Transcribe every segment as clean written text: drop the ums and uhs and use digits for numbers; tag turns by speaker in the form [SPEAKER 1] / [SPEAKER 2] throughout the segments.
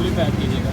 [SPEAKER 1] Slowly pack कीजिएगा।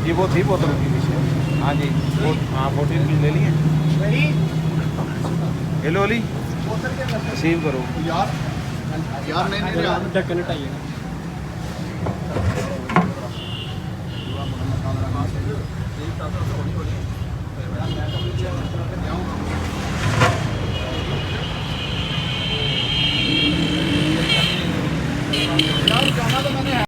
[SPEAKER 2] ये वो थी बोतल की पीछे। हाँ जी वो हाँ 14 की ले लिए। हेलो अली रिसीव करो
[SPEAKER 3] यार नहीं
[SPEAKER 1] ढक्कन हटाइएगा।